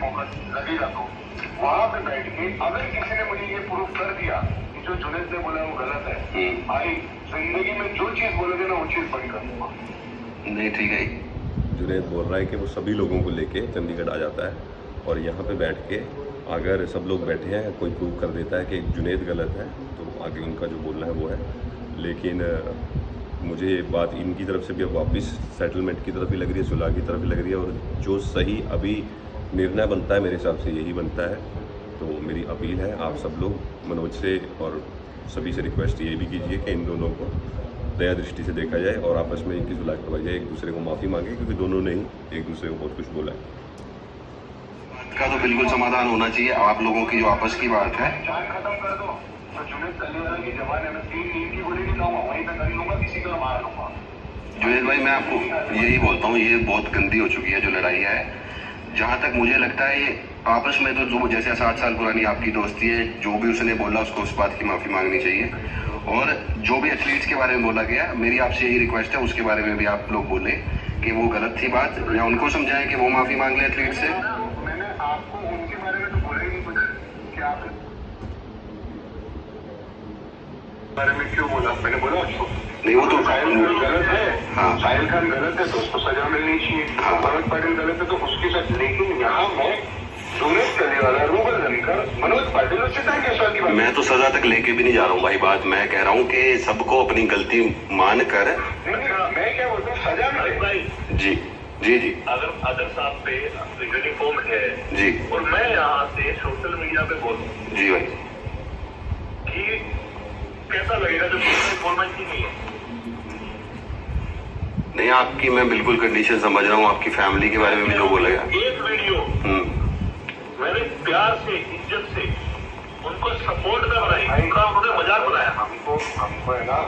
मौका लगेगा तो वहाँ पे बैठ के अगर किसी ने मुझे ये प्रूफ कर दिया कि जो जुनैद ने बोला वो गलत है, भाई जिंदगी में जो चीज बोलोगे ना वो चीज बंद कर दूंगा। नहीं ठीक है। जुनैद बोल रहा है कि वो सभी लोगों को लेके चंडीगढ़ आ जाता है और यहाँ पे बैठ के अगर सब लोग बैठे हैं कोई प्रूव कर देता है कि जुनैद गलत है तो आगे उनका जो बोलना है वो है। लेकिन मुझे बात इनकी तरफ से भी अब वापस सेटलमेंट की तरफ भी लग रही है, सुलह की तरफ भी लग रही है और जो सही अभी निर्णय बनता है मेरे हिसाब से यही बनता है। तो मेरी अपील है आप सब लोग मनोज से और सभी से रिक्वेस्ट ये भी कीजिए कि इन दोनों को दया दृष्टि से देखा जाए और आपस में इनकी सुलह करवाई जाए, एक दूसरे को माफ़ी मांगे क्योंकि दोनों ने ही एक दूसरे को बहुत कुछ बोला है। का तो बिल्कुल समाधान होना चाहिए। आप लोगों की जो आपस की बात है खत्म कर दो तो जुनैद कलेवाला के जमाने में 3 नींद की गोली नहीं खाऊंगा, वहीं तक कर लूंगा, किसी को मार लूंगा। जुनैद भाई मैं आपको यही बोलता हूँ, ये बहुत गंदी हो चुकी है जो लड़ाई है। जहाँ तक मुझे लगता है ये आपस में तो जो जैसे 7 साल पुरानी आपकी दोस्ती है, जो भी उसने बोला उसको उस बात की माफ़ी मांगनी चाहिए। और जो भी एथलीट्स के बारे में बोला गया, मेरी आपसे यही रिक्वेस्ट है उसके बारे में भी आप लोग बोले कि वो गलत थी बात, या उनको समझाएं कि वो माफ़ी मांग ले एथलीट से। मैंने आपको उनके बारे में तो बोला ही नहीं कुछ कि आप बारे में क्यों बोला, मैंने बोला उसको नहीं वो तो साहिल खान गलत है। हाँ साहिल खान गलत है तो उसको सजा मिलनी चाहिए। मनोज पाटिल गलत है तो उसकी सजा। लेकिन यहाँ मैं जुनैद कलेवाला, रूबल धनखड़, मनोज पाटिल और चिता केसवा की बात, मैं तो सजा तक लेके भी नहीं जा रहा हूँ भाई। बात मैं कह रहा हूँ कि सबको अपनी गलती मान कर। मैं क्या बोलता हूँ सजा मिले भाई। जी जी जी अगर साहब पे यूनिफॉर्म है जी और मैं यहाँ से सोशल मीडिया पे बोलूँ जी भाई कि कैसा लगेगा जब यूनिफॉर्म ही नहीं है। नहीं आपकी मैं बिल्कुल कंडीशन समझ रहा हूँ, आपकी फैमिली के बारे में भी जो बोला गया। एक वीडियो मैंने प्यार से इज्जत से उनको सपोर्ट कर रहा है, उनका उन्होंने मजाक बनाया। हमको है ना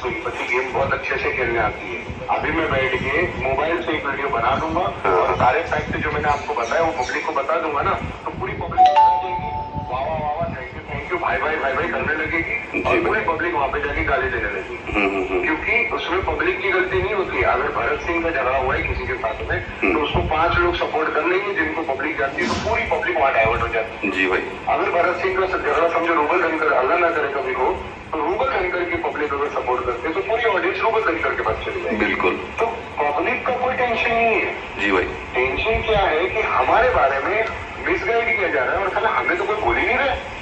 सिंपैथी गेम बहुत अच्छे से खेलने आती है। अभी मैं बैठ के मोबाइल से एक वीडियो बना दूंगा और सारे फैक्ट जो मैंने आपको बताया वो पब्लिक को बता दूंगा ना, तो पूरी पब्लिक वाह वाह वाह वाह थैंक यू भाई भाई भाई भाई करने लगेगी और पूरी पब्लिक वहाँ पे जाके गाली देने लगेगी। क्योंकि उसमें पब्लिक की गलती नहीं होती। अगर भरत सिंह का झगड़ा हुआ है किसी के साथ में तो उसको 5 लोग सपोर्ट कर लेंगे जिनको पब्लिक जानती है, तो पूरी पब्लिक वहाँ डाइवर्ट हो जाती है। जी भाई अगर भरत सिंह का झगड़ा समझो रूबल धनखड़ अल्लाह ना करे कभी हो, तो रूबल धनखड़ की पब्लिक अगर सपोर्ट करते तो पूरी ऑडियंस रूबल धनखड़ के पास चली जाएगी। बिल्कुल। तो पब्लिक का कोई टेंशन नहीं है। जी भाई टेंशन क्या है कि हमारे बारे में मिसगाइड किया जा रहा है और साला हमें तो कोई बोल ही नहीं रहे।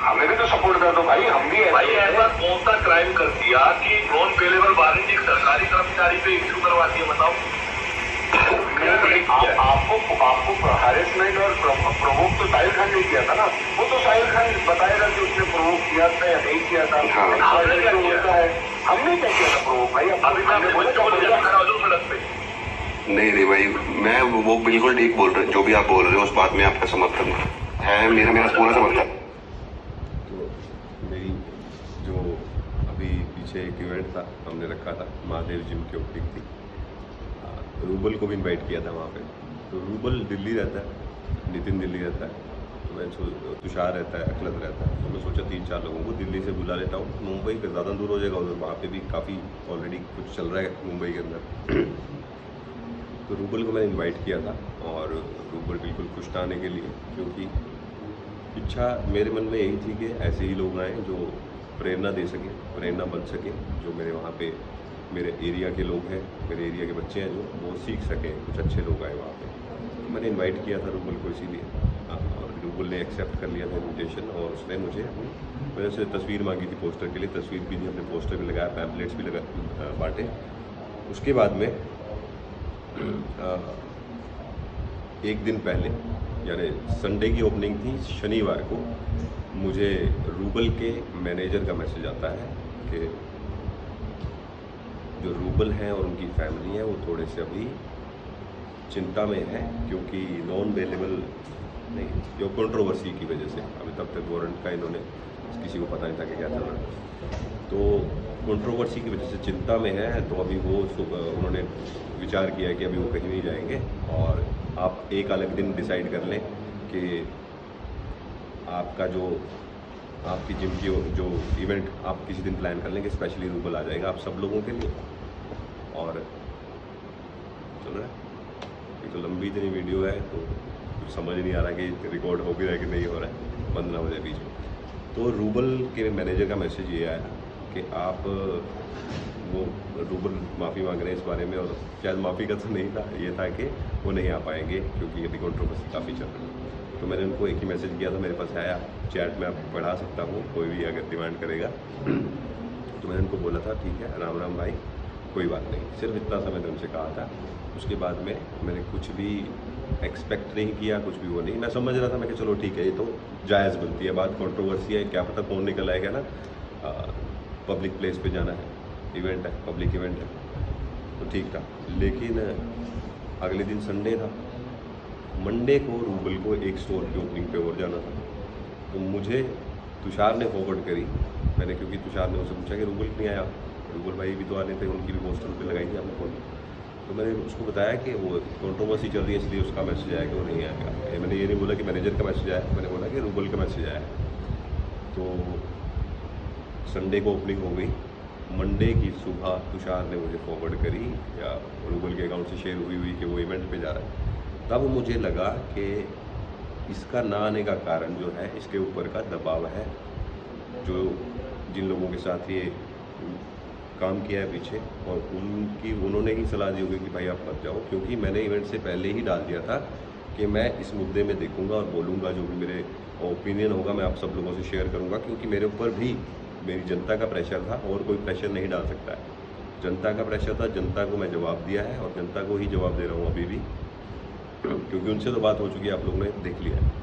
हमें भी तो सपोर्ट कर दो भाई, हम भी भाई ऐसा कौन सा क्राइम कर दिया कि नॉन पेलेबल वारंट एक सरकारी कर्मचारी पे इश्यू करवा दिया, बताओ। आपको हैरेसमेंट और प्रोवोक तो साहिल खान ने किया था ना, वो तो साहिल खान बताएगा कि उसने प्रोवोक किया था या नहीं किया था। हमने क्या किया था प्रोवोक भाई? अभी मैंने बोला सड़क पे। नहीं भाई मैं वो बिल्कुल ठीक बोल रहे, जो भी आप बोल रहे हो उस बात में आपका समर्थन है, मेरा पूरा समर्थन। तो मेरी जो अभी पीछे एक इवेंट था हमने रखा था, महादेव जिम की ओपनिंग थी, रूबल को भी इनवाइट किया था वहाँ पे। तो रूबल दिल्ली रहता है, नितिन दिल्ली रहता है, तो मैं तुषार रहता है, अखिलत रहता है, तो मैं सोचा 3-4 लोगों को दिल्ली से बुला लेता हूँ। मुंबई का ज़्यादा दूर हो जाएगा, उधर वहाँ पे भी काफ़ी ऑलरेडी कुछ चल रहा है मुंबई के अंदर। तो रूबल को मैंने इनवाइट किया था और रूबल बिल्कुल खुश था आने के लिए, क्योंकि इच्छा मेरे मन में यही थी कि ऐसे ही लोग आएँ जो प्रेरणा दे सकें, प्रेरणा बन सकें, जो मेरे वहाँ पे मेरे एरिया के लोग हैं, मेरे एरिया के बच्चे हैं जो वो सीख सकें, कुछ अच्छे लोग आए वहाँ पे। तो मैंने इनवाइट किया था रूबल को इसीलिए, और रूबल ने एक्सेप्ट कर लिया था इन्विटेशन और उसने मुझे मैंने उससे तस्वीर मांगी थी पोस्टर के लिए, तस्वीर भी नहीं, अपने पोस्टर भी लगाया, पैम्पलेट्स भी लगा बांटे। उसके बाद में एक दिन पहले यानी संडे की ओपनिंग थी, शनिवार को मुझे रूबल के मैनेजर का मैसेज आता है कि जो रूबल हैं और उनकी फैमिली है वो थोड़े से अभी चिंता में है, क्योंकि नॉन अवेलेबल नहीं, जो कंट्रोवर्सी की वजह से अभी तब तक वारंट का इन्होंने किसी को पता नहीं था कि क्या चल रहा है, तो कंट्रोवर्सी की वजह से चिंता में है। तो अभी वो उन्होंने विचार किया कि अभी वो कहीं नहीं जाएंगे और आप एक अलग दिन डिसाइड कर लें कि आपका जो आपकी जिम की जो इवेंट आप किसी दिन प्लान कर लेंगे, स्पेशली रूबल आ जाएगा आप सब लोगों के लिए। और चल रहा है, एक तो लंबी इतनी वीडियो है तो कुछ समझ नहीं आ रहा कि रिकॉर्ड हो भी रहा है कि नहीं हो रहा है, बंद ना हो जाए बीच में। तो रूबल के मैनेजर का मैसेज ये आया कि आप वो रूबल माफ़ी मांग रहे हैं इस बारे में, और शायद माफ़ी का तो नहीं था, ये था कि वो नहीं आ पाएंगे क्योंकि अभी कंट्रोवर्सी काफ़ी चल रही है। तो मैंने उनको एक ही मैसेज किया था, मेरे पास आया, चैट में आपको पढ़ा सकता हूँ, कोई भी अगर डिमांड करेगा। तो मैंने उनको बोला था ठीक है, राम राम भाई, कोई बात नहीं, सिर्फ इतना सा मैंने उनसे कहा था। उसके बाद में मैंने कुछ भी एक्सपेक्ट नहीं किया, कुछ भी वो नहीं, मैं समझ रहा था मैं कि चलो ठीक है, ये तो जायज़ बनती है बात, कंट्रोवर्सी है, क्या पता कौन निकल आएगा ना, पब्लिक प्लेस पे जाना है, इवेंट है, पब्लिक इवेंट है, तो ठीक था। लेकिन अगले दिन संडे था, मंडे को रूबल को एक स्टोर की ओपनिंग पे और जाना था। तो मुझे तुषार ने फॉरवर्ड करी, मैंने, क्योंकि तुषार ने उससे पूछा कि रूबल नहीं आया, रूबल भाई भी तो आने थे, उनकी भी पोस्टर पे लगाई थी आपने फोन। तो मैंने उसको बताया कि वो कंट्रोवर्सी चल रही है इसलिए उसका मैसेज आया कि वो नहीं आएगा। मैंने ये नहीं बोला कि मैनेजर का मैसेज आया, मैंने बोला कि रूबल का मैसेज आया। तो संडे को ओपनिंग हो गई, मंडे की सुबह तुषार ने मुझे फॉरवर्ड करी या रूबल के अकाउंट से शेयर हुई कि वो इवेंट पे जा रहा है। तब मुझे लगा कि इसका ना आने का कारण जो है, इसके ऊपर का दबाव है, जो जिन लोगों के साथ ये काम किया है पीछे, और उन्होंने ही सलाह दी होगी कि भाई आप मत जाओ, क्योंकि मैंने इवेंट से पहले ही डाल दिया था कि मैं इस मुद्दे में देखूंगा और बोलूँगा, जो भी मेरे ओपिनियन होगा मैं आप सब लोगों से शेयर करूँगा, क्योंकि मेरे ऊपर भी मेरी जनता का प्रेशर था और कोई प्रेशर नहीं डाल सकता है। जनता का प्रेशर था, जनता को मैं जवाब दिया है और जनता को ही जवाब दे रहा हूँ अभी भी, क्योंकि उनसे तो बात हो चुकी है, आप लोगों ने देख लिया है।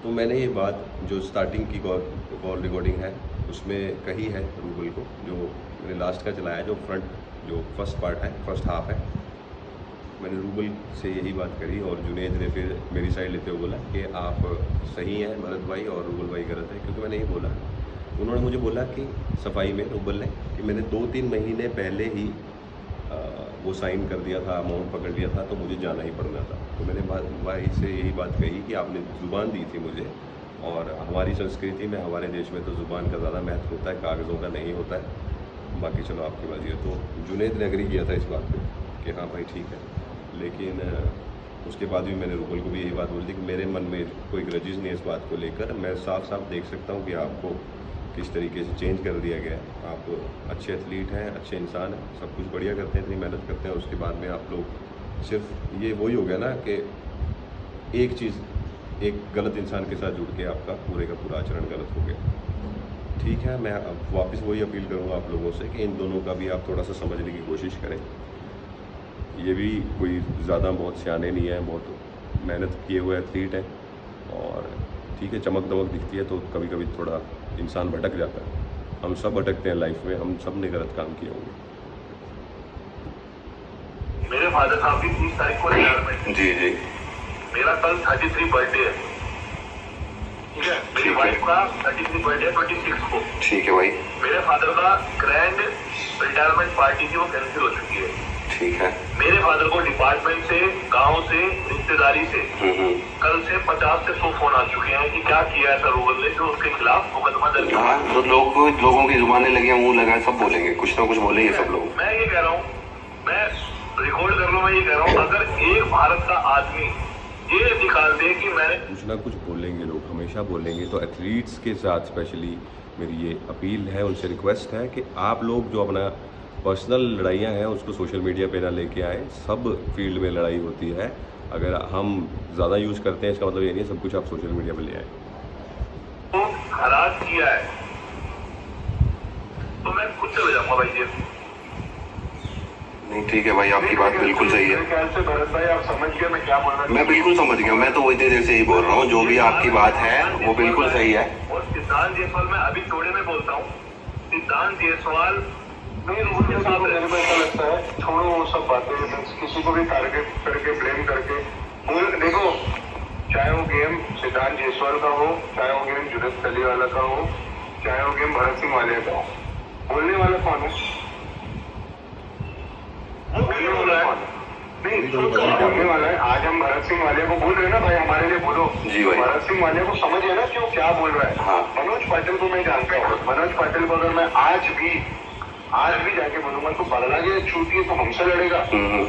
तो मैंने ये बात जो स्टार्टिंग की कॉल रिकॉर्डिंग है उसमें कही है रूबल को, जो मैंने लास्ट का चलाया है, जो फ्रंट जो फर्स्ट पार्ट है, फर्स्ट हाफ है, मैंने रूबल से यही बात करी। और जुनेद ने फिर मेरी साइड लेते हुए बोला कि आप सही हैं भरत भाई और रूबल भाई गलत है, क्योंकि मैंने ये बोला, उन्होंने मुझे बोला कि सफाई में रूबल ने कि मैंने 2-3 महीने पहले ही वो साइन कर दिया था, अमाउंट पकड़ लिया था, तो मुझे जाना ही पड़ना था। तो मैंने भाई से यही बात कही कि आपने ज़ुबान दी थी मुझे, और हमारी संस्कृति में, हमारे देश में तो ज़ुबान का ज़्यादा महत्व होता है, कागज़ों का नहीं होता है। बाकी चलो आपकी बात है। तो जुनेद ने एग्री किया था इस बात पे कि हाँ भाई ठीक है, लेकिन उसके बाद भी मैंने रूबल को भी यही बात बोली थी कि मेरे मन में कोई ग्रजेस नहीं है इस बात को लेकर। मैं साफ साफ देख सकता हूँ कि आपको किस तरीके से चेंज कर दिया गया है। आप अच्छे एथलीट हैं, अच्छे इंसान हैं, सब कुछ बढ़िया करते हैं, इतनी मेहनत करते हैं, उसके बाद में आप लोग सिर्फ ये वही हो गया ना कि एक चीज़, एक गलत इंसान के साथ जुड़ के आपका पूरे का पूरा आचरण गलत हो गया। ठीक है, मैं अब वापस वही अपील करूँगा आप लोगों से कि इन दोनों का भी आप थोड़ा सा समझने की कोशिश करें। ये भी कोई ज़्यादा बहुत सियाने नहीं है, बहुत मेहनत किए हुए एथलीट हैं, और ठीक है चमक दमक दिखती है तो कभी कभी थोड़ा इंसान भटक जाता है। हम सब भटकते हैं लाइफ में, हम सब ने गलत काम किए होंगे। मेरे फादर साहब की 30 तारीख को रिटायरमेंट। जी जी। मेरा कल 33 बर्थडे है, ठीक है। मेरी वाइफ का 33 बर्थडे है 26 को। ठीक है भाई। मेरे फादर का ग्रैंड रिटायरमेंट पार्टी थी, वो कैंसिल हो चुकी है। ठीक है। मेरे फादर को डिपार्टमेंट से, गांव से, रिश्तेदारी से कल से 50 से 100 फोन आ चुके हैं कि क्या किया ऐसा रूबल ने जो उसके खिलाफ मुकदमा दर्ज किया। हाँ, तो लोगों की जुबानें लगे, मुंह लगा, सब बोलेंगे, कुछ ना कुछ बोलेंगे सब लोग। मैं ये कह रहा हूँ, मैं रिकॉर्ड कर लो, मैं ये कह रहा हूँ, अगर एक भारत का आदमी ये निकाल दे कि मैंने, कुछ ना कुछ बोलेंगे लोग, हमेशा बोलेंगे। तो एथलीट्स के साथ स्पेशली मेरी ये अपील है, उनसे रिक्वेस्ट है कि आप लोग जो अपना पर्सनल लड़ाइयाँ हैं उसको सोशल मीडिया पे ना लेके आए। सब फील्ड में लड़ाई होती है, अगर हम ज़्यादा यूज़ करते हैं इसका मतलब ये नहीं सब कुछ आप सोशल मीडिया पे ले आए। तो हरास किया है तो मैं खुद चले जाऊँगा भाई जी। नहीं ठीक है भाई, आपकी बात बिल्कुल सही है। मेरे ख्याल से भरत भाई आप समझ गए मैं क्या बोल रहा हूँ। मैं बिल्कुल समझ गया, मैं तो वही देर से ही बोल रहा हूँ, जो भी आपकी बात है वो बिल्कुल सही है। और सिद्धांत जायसवाल, मैं अभी थोड़े में बोलता हूँ, सिद्धांत जायसवाल मेरे को ऐसा लगता है, छोड़ो वो सब बातें, किसी को भी टारगेट करके ब्लेम करके बोल। देखो, चाहे वो गेम सिद्धांत जायसवाल का हो, चाहे वो गेम जुनेद तलीवाला का हो, चाहे वो गेम भरत सिंह वालिया का हो, बोलने वाला कौन है? नहीं, बोलने वाला है। आज हम भरत सिंह वालिया को बोल रहे हैं ना भाई, हमारे लिए बोलो। जी भाई। भरत सिंह वालिया को समझ है ना क्यों क्या बोल रहा है। हाँ। मनोज पाटिल को मैं जानता हूँ, मनोज पाटिल को अगर मैं आज भी आज भी जाके बोलूंगा तू पगला गया छूटी है तो हमसे लड़ेगा।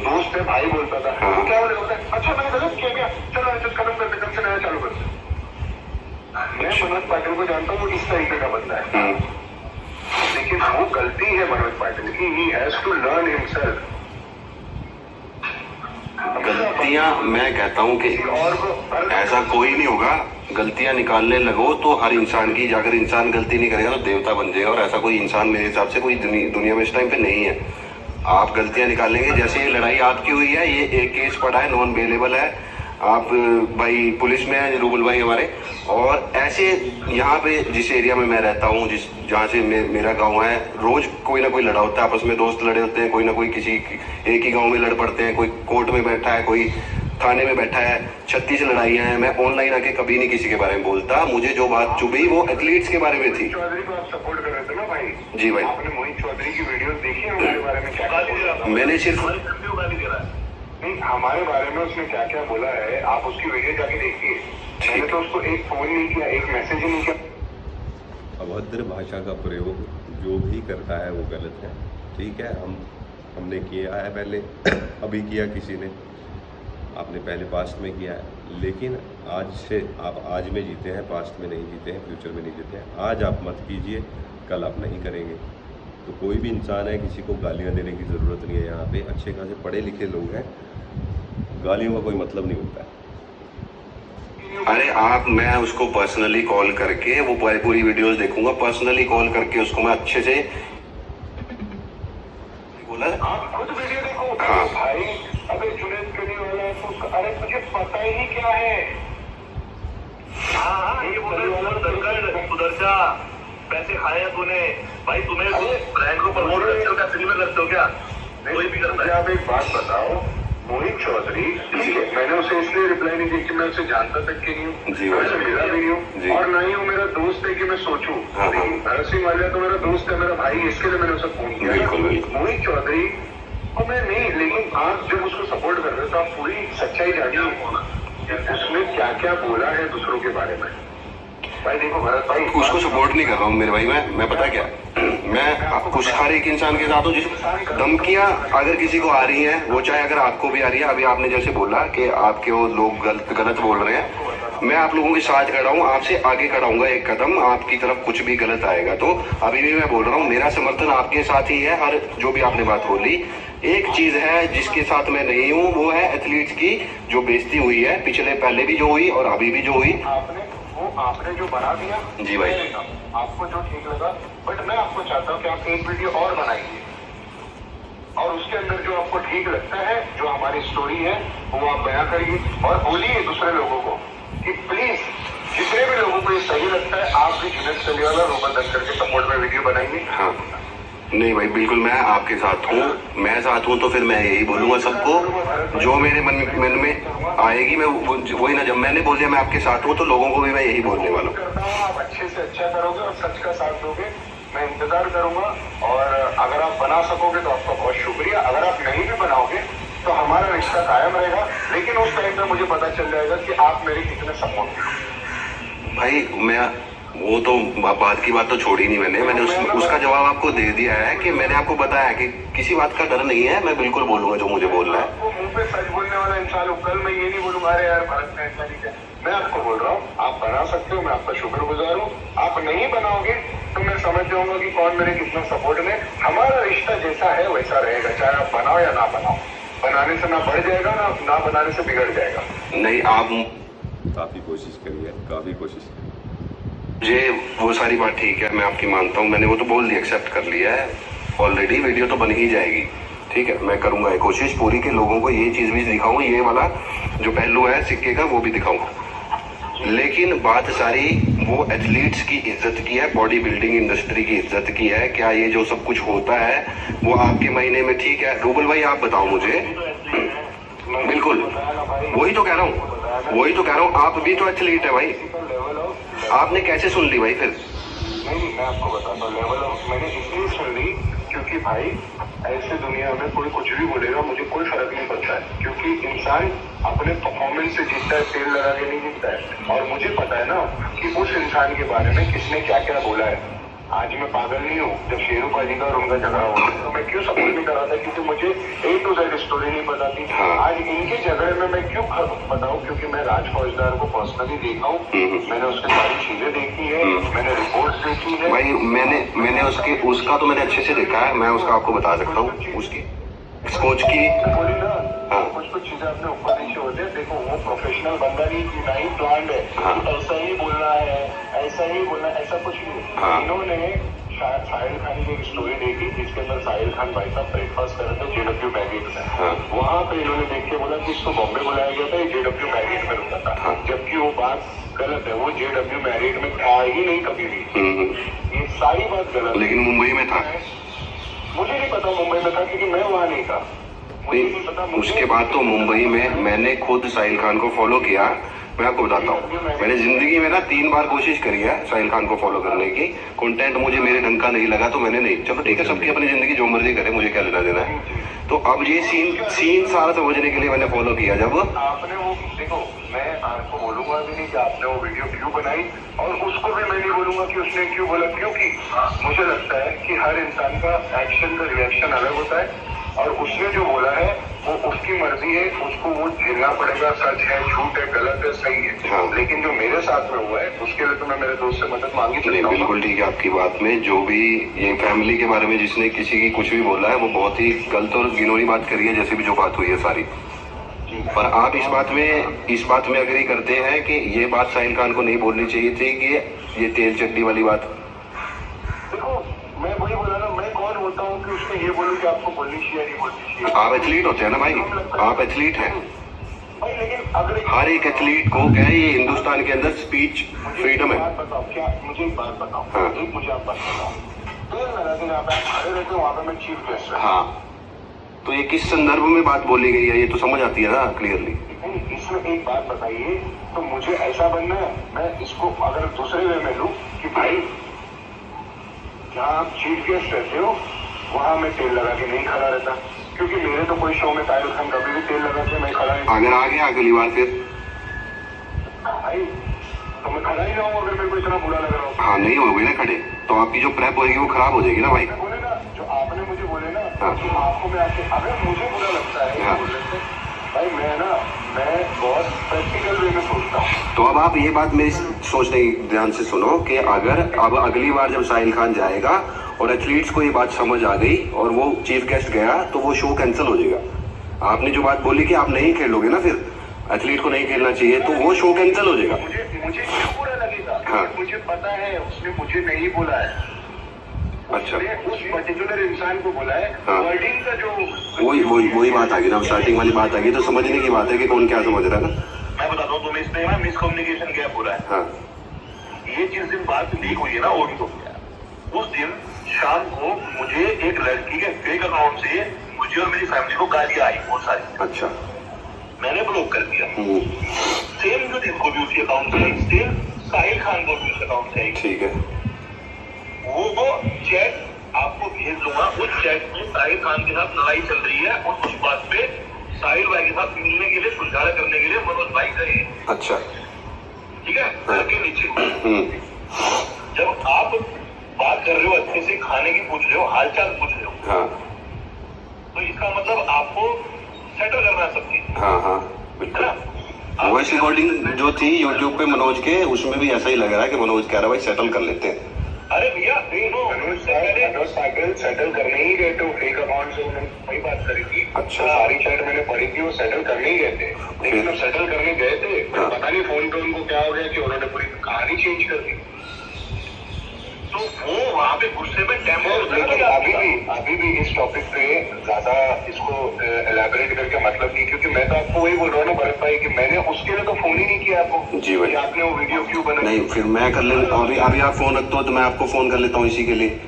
दोस्त है भाई बोलता था तो क्या बोलेगा, अच्छा मैंने गलत किया क्या, चलो ऐसे खत्म करते कल से नया चालू करते। मैं मनोज पाटिल को जानता हूँ, वो इस तरीके का बंदा है, लेकिन वो गलती है मनोज पाटिल की, he has to learn himself. गलतियां मैं कहता हूं कि ऐसा कोई नहीं होगा, गलतियां निकालने लगो तो हर इंसान की, अगर इंसान गलती नहीं करेगा तो देवता बन जाएगा, और ऐसा कोई इंसान मेरे हिसाब से कोई दुनिया में इस टाइम पे नहीं है। आप गलतियां निकालेंगे, जैसे ये लड़ाई आपकी हुई है, ये एक केस पड़ा है, नॉन बेलेबल है, आप भाई पुलिस में है रूबल भाई हमारे, और ऐसे यहाँ पे जिस एरिया में मैं रहता हूँ, जहाँ से मेरा गांव है, रोज कोई ना कोई लड़ा होता है, आपस में दोस्त लड़े होते हैं, कोई ना कोई किसी एक ही गांव में लड़ पड़ते हैं, कोई कोर्ट में बैठा है, कोई थाने में बैठा है, 36 लड़ाइयाँ हैं। मैं ऑनलाइन आके कभी नहीं किसी के बारे में बोलता, मुझे जो बात चुभी वो एथलीट्स के बारे में थी। चौधरी को आप सपोर्ट कर रहे थे ना भाई? जी भाई, आपने मोहित चौधरी की वीडियो देखी है, उनके बारे में क्या मैंने सिर्फ नहीं, हमारे बारे में उसने क्या क्या बोला है, आप उसकी वीडियो जाके देखिए। मैंने तो उसको एक फोन नहीं किया, एक मैसेज ही नहीं किया। अभद्र भाषा का प्रयोग जो भी करता है वो गलत है, ठीक है। हमने किया है पहले, अभी किया किसी ने, आपने पहले पास्ट में किया है, लेकिन आज से आप आज में जीते हैं, पास्ट में नहीं जीते हैं, फ्यूचर में नहीं जीते हैं। आज आप मत कीजिए, कल आप नहीं करेंगे। तो कोई भी इंसान है, किसी को गालियाँ देने की ज़रूरत नहीं है। यहाँ पे अच्छे खासे पढ़े लिखे लोग हैं, गालियों का कोई मतलब नहीं होता है। अरे आप, मैं उसको पर्सनली कॉल करके वो पूरी वीडियोस देखूंगा, पर्सनली कॉल करके उसको मैं अच्छे से बोला। आप खुद वीडियो देखो। हाँ भाई, अबे जुनैद करी वाला है तो उसका, अरे तुझे पता ही क्या है। हाँ, ये सुधर जा, पैसे खाए हैं तूने भाई, तुम्हें ब्रांड को प्रमोट करते फ्री में करते हो क्या? कोई भी करता है। आप एक बात बताओ, मोहित चौधरी, ठीक है, मैंने उसे इसलिए रिप्लाई नहीं दी कि मैं उसे जानता तक कि नहीं हूँ, मैं मिला भी नहीं हूँ, और ना ही वो मेरा दोस्त है कि मैं सोचूं। लेकिन भरत सिंह वालिया तो मेरा दोस्त है, मेरा भाई, इसके लिए मैंने उसे फोन किया। मोहित चौधरी को मैं नहीं, लेकिन आप जब उसको सपोर्ट कर रहे हो तो आप पूरी सच्चाई जानिए, उसने क्या क्या बोला है दूसरों के बारे में। भाई देखो भरत भाई, उसको सपोर्ट नहीं कर रहा हूँ मेरे भाई, मैं पता क्या, मैं कुछ हर एक इंसान के साथ हूँ। जिस धमकियाँ अगर किसी को आ रही हैं, वो चाहे अगर आपको भी आ रही है, अभी आपने जैसे बोला कि आपके वो लोग गलत बोल रहे हैं, मैं आप लोगों के साथ खड़ा हूँ, आपसे आगे खड़ा हूँगा एक कदम, आपकी तरफ कुछ भी गलत आएगा तो अभी भी मैं बोल रहा हूँ, मेरा समर्थन आपके साथ ही है। हर जो भी आपने बात बोली, एक चीज है जिसके साथ मैं नहीं हूँ, वो है एथलीट्स की जो बेइज्जती हुई है, पिछले पहले भी जो हुई और अभी भी जो हुई। आपने जो बना दिया जी भाई, आपको जो ठीक लगा, बट मैं आपको चाहता हूँ कि आप एक वीडियो और बनाइए, और उसके अंदर जो आपको ठीक लगता है, जो हमारी स्टोरी है, वो आप बयां करिए और बोलिए दूसरे लोगों को कि प्लीज, जितने भी लोगों को ये सही लगता है, आप भी जुनैद सलीवाला, रूबल दंकर के सपोर्ट में वीडियो बनाइए। हाँ नहीं भाई, बिल्कुल मैं आपके साथ हूँ, मैं साथ हूँ तो फिर मैं यही बोलूंगा सबको, जो मेरे मन में आएगी मैं वही ना, जब मैंने बोल दिया मैं आपके साथ हूँ तो लोगों को भी मैं यही बोलने वाला हूँ। आप अच्छे से अच्छा करोगे और सच का साथ दोगे, मैं इंतजार करूंगा, और अगर आप बना सकोगे तो आपका बहुत शुक्रिया, अगर आप नहीं भी बनाओगे तो हमारा रिश्ता कायम रहेगा, लेकिन उस टाइम पे मुझे पता चल जाएगा कि आप मेरे कितने सपोर्ट हैं। भाई मैं वो तो बात की बात तो छोड़ी नहीं, मैंने उसका जवाब आपको दे दिया है कि मैंने आपको बताया कि किसी बात का डर नहीं है, मैं बिल्कुल बोलूंगा जो मुझे बोलना है। आपको मुंह पे सच बोलने वाला इंसान हूँ, कल मैं ये नहीं बोलूंगा अरे यार भारत में ऐसा नहीं है। मैं आपको बोल रहा हूँ, आप बना सकते हो, मैं आपका शुक्रगुजार हूँ। आप नहीं बनाओगे तो मैं समझ जाऊंगा कि कौन मेरे कितना सपोर्ट में। हमारा रिश्ता जैसा है वैसा रहेगा, चाहे आप बनाओ या ना बनाओ, बनाने से ना बढ़ जाएगा, ना बनाने से बिगड़ जाएगा। नहीं, आप काफ़ी कोशिश करी है, काफ़ी कोशिश करी। मुझे वो सारी बात ठीक है, मैं आपकी मानता हूँ, मैंने वो तो बोल दिया, एक्सेप्ट कर लिया है ऑलरेडी, वीडियो तो बन ही जाएगी, ठीक है। मैं करूँगा ये कोशिश पूरी कि लोगों को ये चीज़ भी दिखाऊँ, ये वाला जो पहलू है सिक्के का वो भी दिखाऊँ। लेकिन बात सारी वो एथलीट्स की इज्जत की है, बॉडी बिल्डिंग इंडस्ट्री की इज्जत की है। क्या ये जो सब कुछ होता है वो आपके महीने में ठीक है? रूबल भाई आप बताओ मुझे। बिल्कुल वही तो कह रहा हूँ, आप भी तो एथलीट है भाई, आपने कैसे सुन ली भाई फिर? नहीं, मैं आपको बताता हूँ, लेवल ऑफ मैंने इसलिए सुन ली क्योंकि भाई ऐसे दुनिया में कोई कुछ भी बोलेगा, मुझे कोई फर्क नहीं पड़ता है, क्योंकि इंसान अपने परफॉर्मेंस से जीतता है, तेल लगा के नहीं जीतता है। और मुझे पता है ना कि उस इंसान के बारे में किसने क्या क्या बोला है। आज मैं पागल नहीं हूँ। जब शेरू पाजी का और उनका झगड़ा हुआ तो मैं क्यों सपोर्ट नहीं कर रहा था, क्योंकि मुझे A to Z स्टोरी नहीं पता थी। हाँ। आज इनके झगड़े में मैं क्यों बताऊँ, क्योंकि मैं राज फौजदार को पर्सनली देखा हूँ, मैंने उसकी सारी चीजें देखी है, मैंने रिपोर्ट्स देखी है भाई। मैंने उसका तो मैंने अच्छे से देखा है, मैं उसका आपको बता सकता हूँ उसकी कोच की। बोली ना, कुछ चीजें अपने ऊपर नीचे होते हैं। देखो वो प्रोफेशनल बंदा नहीं, ना ही प्लान है, ऐसा ही बोलना है, ऐसा ही बोलना, ऐसा कुछ नहीं। इन्होंने साहिल खान की एक स्टोरी देखी जिसके अंदर साहिल खान भाई साहब ब्रेकफास्ट कर रहे थे JW मैरिट में। वहाँ पे इन्होंने देख के बोला कि इसको बॉम्बे बुलाया गया था, ये JW मैरिट में रुका था, जबकि वो बात गलत है। वो JW मैरिट में था ही नहीं कभी भी, ये सारी बात गलत। लेकिन मुंबई में था, मुझे नहीं पता मुंबई में था क्योंकि मैं वहाँ नहीं था। उसके बाद तो मुंबई में मैंने खुद साहिल खान को फॉलो किया। मैं आपको बताता हूँ, मैंने जिंदगी में ना 3 बार कोशिश करी है साहिल खान को फॉलो करने की। कंटेंट मुझे मेरे ढंग का नहीं लगा तो मैंने नहीं, चलो ठीक है, सबकी अपनी जिंदगी जो मर्जी करे, मुझे क्या लेना देना है। तो अब ये सीन सारा समझने के लिए मैंने फॉलो किया। जब आपने वो देखो, मैं आपको बोलूंगा भी नहीं कि आपने वो वीडियो क्यों बनाई, और उसको भी मैं नहीं बोलूंगा कि उसने क्यों बोला, क्योंकि मुझे लगता है कि हर इंसान का एक्शन का रिएक्शन अलग होता है, और उसने जो बोला है वो उसकी मर्जी है, उसको वो झेलना पड़ेगा। सच है, झूठ है, गलत है, सही है। लेकिन जो मेरे साथ में हुआ है उसके लिए तो मैं मेरे दोस्त से मदद मांगी नहीं, बिल्कुल ठीक है आपकी बात में। जो भी ये फैमिली के बारे में जिसने किसी की कुछ भी बोला है वो बहुत ही गलत और घिनौनी बात करी है, जैसे भी जो बात हुई है सारी। पर आप इस बात में अग्री करते हैं कि ये बात साहिल खान को नहीं बोलनी चाहिए थी कि ये तेल चट्टी वाली बात। देखो मैं वही बोला ना, मैं कौन होता हूँ कि उसने ये बोलूं कि आपको बोलनी चाहिए नहीं बोलनी चाहिए। आप एथलीट होते हैं ना भाई, आप एथलीट हैं भाई, लेकिन अगर हर एक एथलीट को क्या है, ये हिंदुस्तान के अंदर स्पीच फ्रीडम है। बताओ क्या, मुझे एक बात बताओ। हाँ। एक मुझे आप बात बताओ, तेल लगा के जहाँ पे आप खड़े रहते हो वहाँ पे मैं चीफ गेस्ट हूँ। हाँ, तो ये किस संदर्भ में बात बोली गई है ये तो समझ आती है ना क्लियरली। इसमें एक बात बताइए, तो मुझे ऐसा बनना है, मैं इसको अगर दूसरे वे में लूं कि भाई जहाँ आप चीफ गेस्ट रहते हो वहाँ मैं तेल लगा के नहीं खड़ा रहता, क्योंकि मेरे तो कोई शो में साहिल खान कभी भी तेल लगा के मैं खड़ा नहीं। अगर आ गया अगली बार फिर भाई तो मैं खड़ा ही रहूँ अगर मेरे को इतना बुरा लग रहा हो। हाँ, नहीं होगी ना खड़े तो आपकी जो प्रेप होगी वो खराब हो जाएगी ना भाई। बोले ना जो आपने मुझे बोले ना, हाँ। तो आपको मैं आपके, अगर मुझे बुरा लगता है हाँ। बोलने से, भाई मैं बहुत प्रैक्टिकल वे में सोचता हूँ। तो अब आप ये बात मेरी सोचने ध्यान से सुनो कि अगर अब अगली बार जब साहिल खान जाएगा और एथलीट्स को ये बात समझ आ गई और वो चीफ गेस्ट गया तो वो शो कैंसिल हो जाएगा। आपने जो बात बोली कि आप नहीं खेलोगे ना, फिर एथलीट को नहीं खेलना चाहिए, तो वो शो कैंसिल हो जाएगा। मुझे क्यों बुरा लगेगा? हाँ। मुझे पता है उसने मुझे नहीं बोला है। अच्छा, उस पर्टिकुलर इंसान को बोला है। हाँ। वर्डिंग का जो वही बात आ गई ना, स्टार्टिंग वाली बात आ गई, तो समझने की बात है कि कौन क्या समझ रहा है ना। मैं बताता हूँ तुम्हें, इसमें ना मिसकम्युनिकेशन गैप हो रहा है। हाँ, ये जिस दिन बात लीक हुई है ना ऑडियो को, उस दिन शाम को मुझे एक लड़की के फेक अकाउंट से मुझे और मेरी फैमिली को गालियां आई बहुत सारी। अच्छा, मैंने ब्लॉक कर दिया। सेम जो जिसको भी उसी अकाउंट से, सेम साहिल खान को भी उस अकाउंट से। ठीक है, वो चैट आपको भेज दूंगा। उस चैट में साहिल खान के साथ लड़ाई चल रही है और उस बात पे साहिल भाई के साथ मिलने के लिए, सुलझाना करने के लिए मनोज भाई गए। अच्छा, ठीक है, घर के नीचे। जब आप बात कर रहे हो अच्छे से, खाने की पूछ रहे हो, हालचाल पूछ रहे हो, हाँ तो इसका मतलब आपको सेटल करना सब चीज। हाँ बिल्कुल। वॉइस रिकॉर्डिंग जो थी यूट्यूब पे मनोज के, उसमें भी ऐसा ही लग रहा है कि मनोज कह रहा है भाई सेटल कर लेते हैं। अरे भैया मनोज सेटल करने ही गए थे, फेक अकाउंट से उन्होंने वही बात करी थी। अच्छा, सारी चैट मैंने पढ़ी थी, वो सेटल करने ही गए थे। लेकिन जब सेटल करने गए थे तो पता नहीं फोन पे उनको क्या हो गया कि उन्होंने पूरी कहानी चेंज कर दी। तो वो वहाँ पे गुस्से में लेकिन अभी भी इस टॉपिक पे ज्यादा इसको एलैबोरेट करके मतलब नहीं, क्योंकि मैं तो आपको वही बोल रहा हूँ ना भरत भाई कि मैंने उसके लिए तो फोन ही नहीं किया आपको। जी भाई, आपने वो वीडियो क्यों बनाई? नहीं, फिर मैं कर लेता हूँ। अभी आप फोन रखते हो तो मैं आपको फोन कर लेता हूँ इसी के लिए।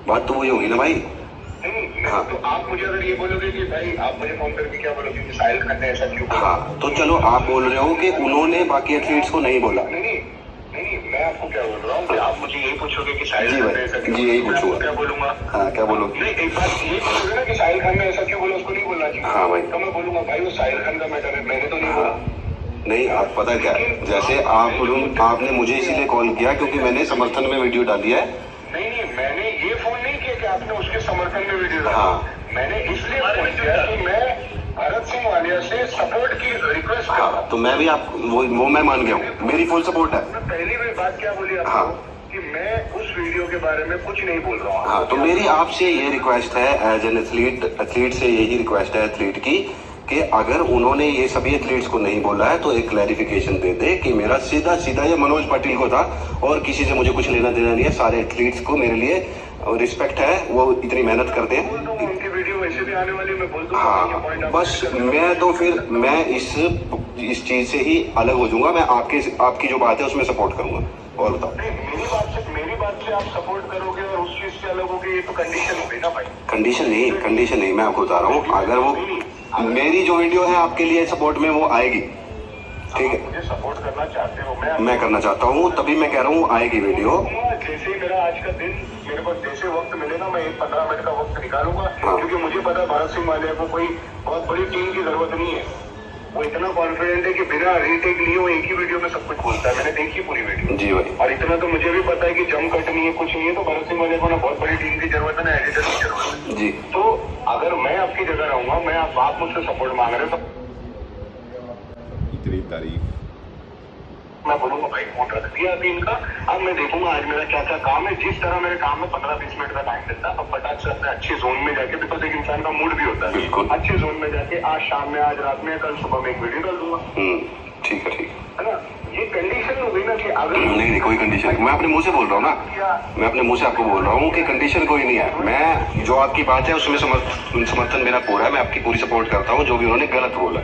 बात तो वही होगी ना भाई। नहीं, हाँ। तो आप मुझे अगर ये बोलोगे कि भाई आप मुझे फोन करके क्या बोलोगे कि साहिल खान ने ऐसा क्यों? हाँ, तो चलो आप बोल रहे हो कि उन्होंने बाकी एथलीट्स को नहीं बोला। नहीं, मैं आपको क्या बोल रहा हूँ कि आप मुझे यही पूछोगे कि साहिल खान ने ऐसा क्यों? जी यही पूछूंगा। क्या बोलूंगा? हाँ, क्या बोलोगे? नहीं, एक बात ये पूछोगे ना कि साहिल खान ने ऐसा क्यों बोला, उसको नहीं बोलना चाहिए। हाँ भाई, तो मैं बोलूंगा भाई वो साहिल खान का मैटर है, मैंने तो नहीं बोला। नहीं, आप पता क्या है, जैसे आपने मुझे इसीलिए कॉल किया क्योंकि मैंने समर्थन में वीडियो डाली है। नहीं, मैंने ये फोन नहीं किया कि आपने उसके समर्थन में वीडियो डाला। हाँ। मैंने इसलिए फोन किया कि मैं भरत सिंह वालिया से सपोर्ट की रिक्वेस्ट कर रहा हूं। तो मैं भी आप वो मैं मान गया हूँ, मेरी फुल सपोर्ट है। पहली भी बात क्या बोली आपको? हाँ। कि मैं उस वीडियो के बारे में कुछ नहीं बोल रहा हूँ। हाँ, तो मेरी आपसे ये रिक्वेस्ट है एज एन एथलीट से यही रिक्वेस्ट है एथलीट की कि अगर उन्होंने ये सभी एथलीट्स को नहीं बोला है तो एक क्लैरिफिकेशन दे दे कि मेरा सीधा सीधा ये मनोज पाटिल को था और किसी से मुझे कुछ लेना देना नहीं है। सारे एथलीट्स को मेरे लिए रिस्पेक्ट है, वो इतनी मेहनत करते हैं। उनकी वीडियो वैसे भी आने वाली, मैं बोल दूंगा। हाँ, बस मैं तो फिर मैं इस चीज से ही अलग हो जाऊंगा। मैं आपकी जो बात है उसमें सपोर्ट करूंगा। और बताओ, मेरी बात से आप सपोर्ट करोगे और उस चीज से अलग होगे, ये तो कंडीशन होगी ना भाई। कंडीशन नहीं, मैं आपको बता रहा हूँ, अगर वो मेरी जो वीडियो है आपके लिए सपोर्ट में वो आएगी, ठीक है? मुझे सपोर्ट करना चाहते हो? मैं करना चाहता हूँ, तभी मैं कह रहा हूँ आएगी वीडियो। जैसे ही मेरा आज का दिन, मेरे को जैसे वक्त मिलेगा मैं 15 मिनट का वक्त निकालूंगा। हाँ। क्योंकि मुझे पता है भरत सिंह वालिया को कोई बहुत बड़ी टीम की जरूरत नहीं है। वो इतना कॉन्फिडेंट है कि बिना रीटेक लिए वो एक ही वीडियो में सब कुछ बोलता है। मैंने देखी पूरी वीडियो जी भाई। और इतना तो मुझे भी पता है कि जम कट नहीं है, कुछ नहीं है। तो भरत सिंह वालिया को ना बहुत बड़ी टीम की जरूरत है, ना एडिटर की जरूरत है जी। तो अगर मैं आपकी जगह रहूंगा, मैं आप मुझसे सपोर्ट मांग रहे हो तो इतनी तारीफ मैं बोलूंगा भाई फोन रख दिया अभी इनका। अब मैं देखूंगा आज मेरा क्या क्या काम है। जिस तरह मेरे काम में 15-20 मिनट का टाइम मिलता है, अब फटाक से अपने अच्छे जोन में जाके, बिकॉज एक इंसान का मूड भी होता है, बिल्कुल। अच्छे जोन में जाके आज शाम में, आज रात में, कल सुबह में एक वीडियो डाल दूंगा। ठीक है है ना? ये कंडीशन हो गई ना कि अगर नहीं, कोई कंडीशन नहीं। मैं अपने मुंह से बोल रहा हूँ ना, मैं अपने मुंह से आपको बोल रहा हूँ कि कंडीशन कोई नहीं है। मैं जो आपकी बात है उसमें समर्थन मेरा पूरा है, मैं आपकी पूरी सपोर्ट करता हूँ। जो भी उन्होंने गलत बोला,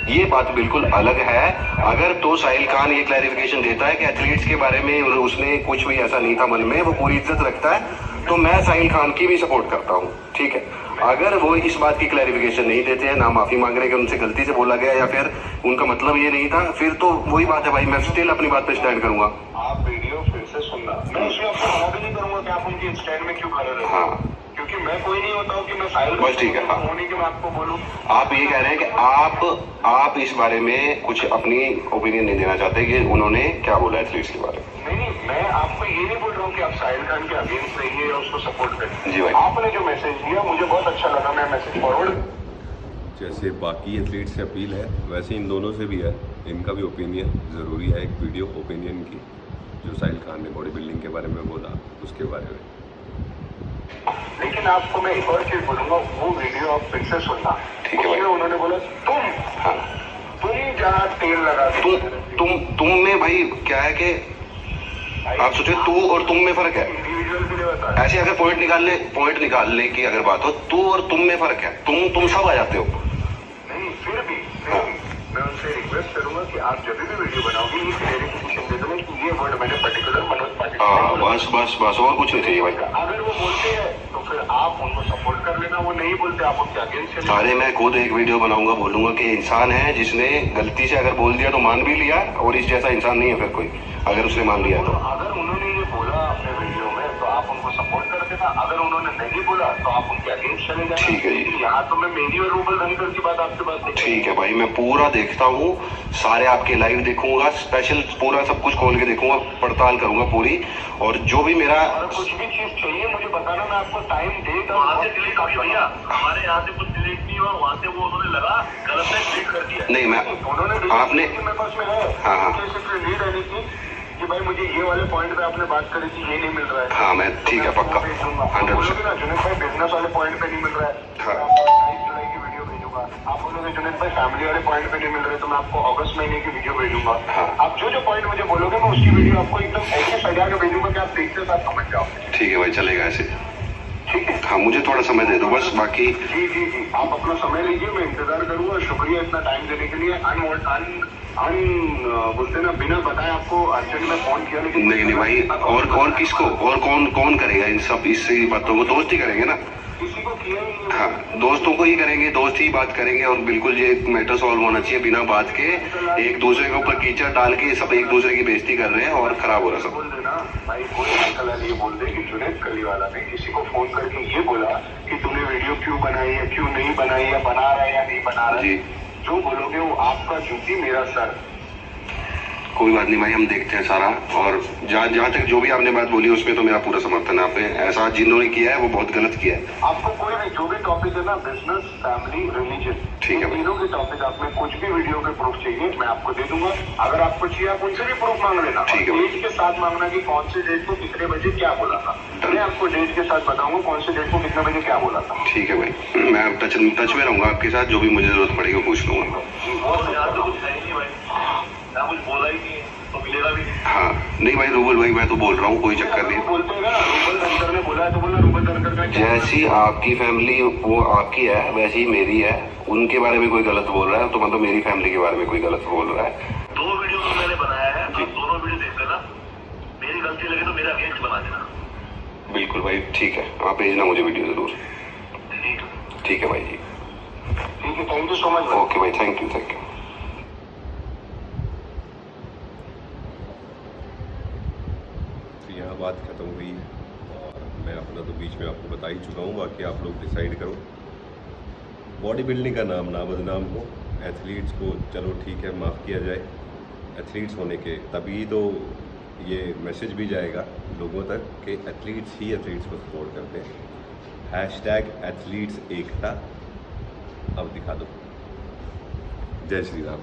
ये बात बिल्कुल अलग है। अगर तो साहिल खान ये क्लैरिफिकेशन देता है कि एथलीट्स के बारे में उसने कुछ भी ऐसा नहीं था मन में, वो पूरी इज्जत रखता है, तो मैं साहिल खान की भी सपोर्ट करता हूँ, ठीक है? अगर वो इस बात की क्लैरिफिकेशन नहीं देते हैं, ना माफी मांग रहे कि उनसे गलती से बोला गया या फिर उनका मतलब ये नहीं था, फिर तो वही बात है भाई, मैं स्टिल अपनी बात पे स्टैंड करूंगा। आप वीडियो फिर से सुनना, मैं उसमें आपको मना भी नहीं करूंगा कि आप उनके स्टैंड में क्यों खड़े रहे। हाँ, क्योंकि मैं कोई नहीं होता हूँ कि मैं साहिल बस ठीक है। हाँ, होने के मैं आपको बोलूँ। आप ये कह रहे हैं कि आप इस बारे में कुछ अपनी ओपिनियन नहीं देना चाहते कि उन्होंने क्या बोला एथलीट्स के बारे में? नहीं, मैं आपको ये नहीं बोल रहा हूँ कि आप साहिल खान के अगेंस्ट रहिए या उसको सपोर्ट करिए। जी भाई। आपने जो मैसेज दिया मुझे बहुत अच्छा लगा, मैं मैसेज फॉरवर्ड। जैसे बाकी एथलीट से अपील है वैसे इन दोनों से भी है, इनका भी ओपिनियन ज़रूरी है। एक वीडियो ओपिनियन की जो साहिल खान ने बॉडी बिल्डिंग के बारे में बोला उसके बारे में। लेकिन आपको मैं एक और चीज बोलूंगा, वो वीडियो आप फिर से सुनना। ठीक है भाई। उसमें उन्होंने बोला तुम जहाँ तेल लगा तुम में भाई क्या है कि आप सोचो तू और तुम में फर्क है। इंडिविजुअल के लिए बता। ऐसे अगर पॉइंट निकालने की अगर बात हो, तू और तुम में फर्क है। तुम सब आ जाते हो। नहीं, फिर भी मैं उनसे रिक्वेस्ट करूंगा कि आप जब भी वीडियो बनाओगे ये क्लैरिफिकेशन दे देना कि ये वर्ड मैंने पर्टिकुलर मनोज पाटिल। हाँ, बस और कुछ नहीं चाहिए भाई। अगर वो बोलते हैं तो फिर आप उनको सपोर्ट कर लेना, वो नहीं बोलते आप उनके अगेंस्ट। अरे मैं खुद एक वीडियो बनाऊंगा, बोलूंगा कि इंसान है जिसने गलती से अगर बोल दिया तो मान भी लिया, और इस जैसा इंसान नहीं है फिर कोई, अगर उसने मान लिया तो। अगर उन्होंने ये बोला अपने वीडियो में तो आप उनको सपोर्ट कर देना, अगर उन्होंने नहीं बोला तो आप उनके अगेंस्ट चले जाना। ठीक है जी। यहाँ तो मैं मेरी और रूबल धनकर की बात आपके पास। ठीक है भाई, मैं पूरा देखता हूँ, सारे आपके लाइव देखूंगा, स्पेशल पूरा सब कुछ खोल के देखूंगा, पड़ताल करूंगा पूरी। और जो भी मेरा कुछ भी चीज चाहिए मुझे बताना, मैं आपको टाइम डेट और वहाँ से डिलीट कर भैया। हमारे यहाँ से कुछ डिलीट नहीं हुआ, वहाँ से वो उन्होंने लगा गलत से डिलीट कर दिया। नहीं, मैं उन्होंने आपने मेरे पास में है। हाँ नीड है नहीं कि भाई मुझे ये वाले पॉइंट पे आपने बात करी थी, ये नहीं मिल रहा है। हाँ, मैं ठीक है पक्का 100%। जुनेद भाई बिजनेस वाले पॉइंट पे नहीं मिल रहा है, हाँ। जुलाई की वीडियो भेजूंगा। आप बोलोगे जुनेद भाई फैमिली वाले पॉइंट पे नहीं मिल रहे तो मैं आपको अगस्त महीने की वीडियो भेजूंगा। हाँ। आप जो पॉइंट मुझे बोलोगे मैं उसकी वीडियो आपको एकदम ऐसे सजा के भेजूंगा कि आप देखते साथ समझ जाओ। ठीक है भाई, चलेगा ऐसे। ठीक है। हाँ, मुझे थोड़ा समय दे दो बस, बाकी जी आप अपना समय लीजिए, मैं इंतजार करूंगा। शुक्रिया इतना टाइम देने के लिए। बोलते ना बिना बताए आपको अर्जेंट में फोन किया, लेकिन नहीं भाई, और किसको और कौन करेगा इन सब इस बातों को? दोस्त ही करेंगे ना, किसी को किया ही नहीं। हाँ, दोस्तों को ही करेंगे, दोस्त ही बात करेंगे। और बिल्कुल ये मैटर सॉल्व होना चाहिए बिना बात के। एक दूसरे के ऊपर कीचड़ डाल के सब एक दूसरे की बेइज्जती कर रहे हैं और खराब हो रहा सब। बोल देना भाई, कोई अंकल ये बोल दे कि जुनेद कलीवाला ने किसी को फोन करके ये बोला कि तूने वीडियो क्यों बनाई है, क्यों नहीं बनाई है, बना रहा है या नहीं बना रहा है। जो बोलोगे वो आपका जूती मेरा सर। कोई बात नहीं भाई, हम देखते हैं सारा। और जहाँ तक जो भी आपने बात बोली उसमें तो मेरा पूरा समर्थन है। आप पे ऐसा जिन्होंने किया है वो बहुत गलत किया है। आपको कोई भी जो भी टॉपिक है ना, बिजनेस, फैमिली, रिलीजन, ठीक है भाई। तीनों के टॉपिक आप में कुछ भी वीडियो पे प्रूफ चाहिए मैं आपको दे दूंगा। अगर आपको चाहिए आप उनसे भी प्रूफ मांग लेना। ठीक है। डेट के साथ मांगना कि कौन से डेट को कितने बजे क्या बोला था। मैं आपको डेट के साथ बताऊंगा कौन से डेट को कितने बजे क्या बोला था। ठीक है भाई, मैं टच में रहूंगा आपके साथ। जो भी मुझे जरूरत पड़ेगी पूछ लूंगा। यहाँ तो कुछ है ही नहीं भाई, यहाँ कुछ बोला ही नहीं तो मिलेगा भी नहीं। हाँ नहीं भाई, रूबल भाई मैं तो बोल रहा हूँ, कोई चक्कर नहीं। बोलते हैं ना, रूबल धनकर ने बोला है तो बोला रूबल धनकर का। जैसी आपकी फैमिली वो आपकी है वैसी ही मेरी है। उनके बारे में कोई गलत बोल रहा है तो मतलब मेरी फैमिली के बारे में कोई गलत बोल रहा है। 2 वीडियो तो मैंने बनाया है, आप दोनों वीडियो देख लेना। मेरी गलती लगे तो मेरा अगेंस्ट बना देना। बिल्कुल भाई, ठीक है, आप भेजना मुझे वीडियो जरूर। ठीक है भाई जी। ठीक है, thank you so much. Okay भाई, थैंक यू थैंक यू। यहाँ बात ख़त्म हुई और मैं अपना तो बीच में आपको बता ही चुका हूँ। बाकी आप लोग डिसाइड करो। बॉडी बिल्डिंग का नाम ना बदनाम हो, एथलीट्स को चलो ठीक है माफ़ किया जाए एथलीट्स होने के, तभी तो ये मैसेज भी जाएगा लोगों तक कि एथलीट्स ही एथलीट्स को सपोर्ट करते हैं। #एथलीट्स एकता अब दिखा दो। जय श्री राम।